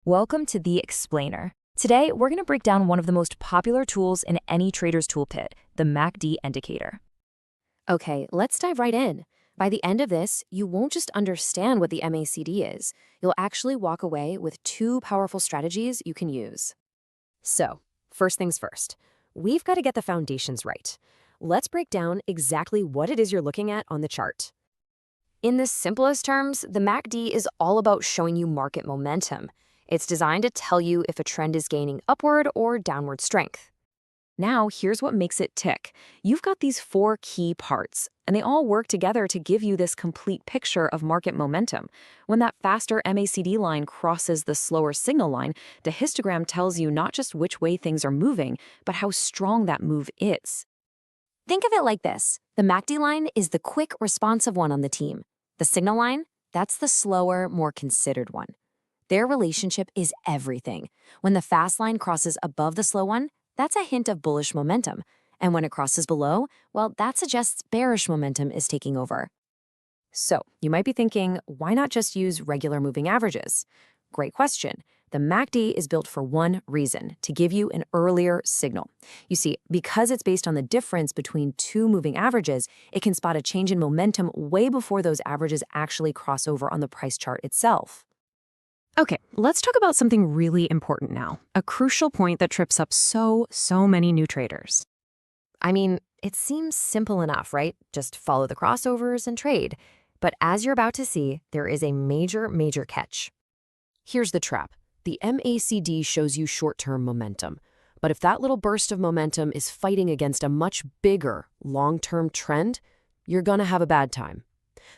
Welcome to The Explainer. Today, we're going to break down one of the most popular tools in any trader's toolkit, the MACD indicator. Okay, let's dive right in. By the end of this, you won't just understand what the MACD is, you'll actually walk away with two powerful strategies you can use. So, first things first, we've got to get the foundations right. Let's break down exactly what it is you're looking at on the chart. In the simplest terms, the MACD is all about showing you market momentum. It's designed to tell you if a trend is gaining upward or downward strength. Now, here's what makes it tick. You've got these four key parts, and they all work together to give you this complete picture of market momentum. When that faster MACD line crosses the slower signal line, the histogram tells you not just which way things are moving, but how strong that move is. Think of it like this. The MACD line is the quick, responsive one on the team. The signal line, that's the slower, more considered one. Their relationship is everything. When the fast line crosses above the slow one, that's a hint of bullish momentum. And when it crosses below, well, that suggests bearish momentum is taking over. So, you might be thinking, why not just use regular moving averages? Great question. The MACD is built for one reason, to give you an earlier signal. You see, because it's based on the difference between two moving averages, it can spot a change in momentum way before those averages actually cross over on the price chart itself. Okay, let's talk about something really important now, a crucial point that trips up so many new traders. I mean, it seems simple enough, right? Just follow the crossovers and trade. But as you're about to see, there is a major catch. Here's the trap. The MACD shows you short-term momentum. But if that little burst of momentum is fighting against a much bigger long-term trend, you're gonna have a bad time.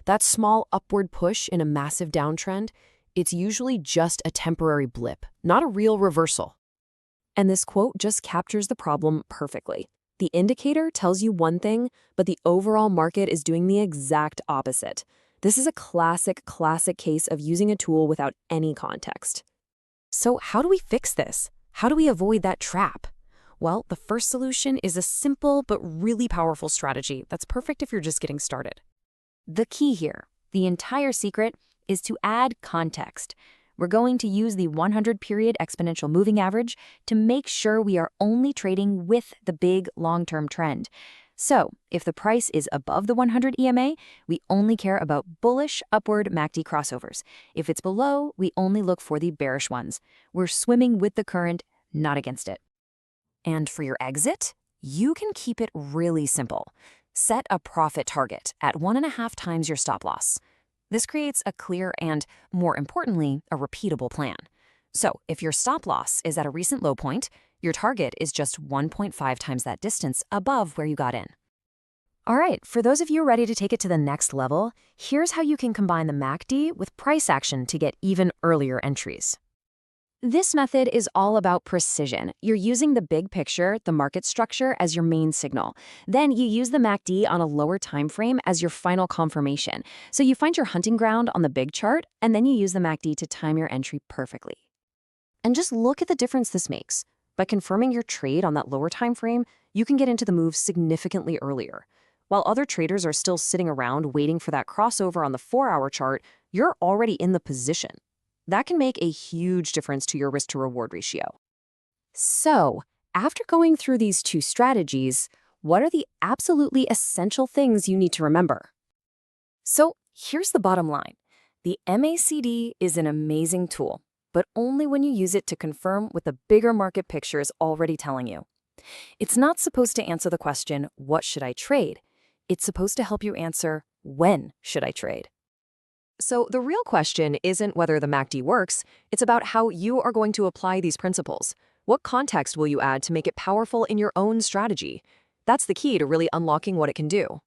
That small upward push in a massive downtrend, it's usually just a temporary blip, not a real reversal. And this quote just captures the problem perfectly. The indicator tells you one thing, but the overall market is doing the exact opposite. This is a classic case of using a tool without any context. So how do we fix this? How do we avoid that trap? Well, the first solution is a simple but really powerful strategy that's perfect if you're just getting started. The key here, the entire secret, is to add context. We're going to use the 100-period exponential moving average to make sure we are only trading with the big long-term trend. So, if the price is above the 100 EMA, we only care about bullish upward MACD crossovers. If it's below, we only look for the bearish ones. We're swimming with the current, not against it. And for your exit, you can keep it really simple. Set a profit target at 1.5 times your stop loss. This creates a clear and, more importantly, a repeatable plan. So, if your stop loss is at a recent low point, your target is just 1.5 times that distance above where you got in. All right, for those of you ready to take it to the next level, here's how you can combine the MACD with price action to get even earlier entries. This method is all about precision. You're using the big picture, the market structure, as your main signal. Then you use the MACD on a lower time frame as your final confirmation. So you find your hunting ground on the big chart, and then you use the MACD to time your entry perfectly. And just look at the difference this makes. By confirming your trade on that lower time frame, you can get into the move significantly earlier. While other traders are still sitting around waiting for that crossover on the 4-hour chart, you're already in the position. That can make a huge difference to your risk-to-reward ratio. So, after going through these two strategies, what are the absolutely essential things you need to remember? So, here's the bottom line. The MACD is an amazing tool, but only when you use it to confirm what the bigger market picture is already telling you. It's not supposed to answer the question, what should I trade? It's supposed to help you answer, when should I trade? So the real question isn't whether the MACD works, it's about how you are going to apply these principles. What context will you add to make it powerful in your own strategy? That's the key to really unlocking what it can do.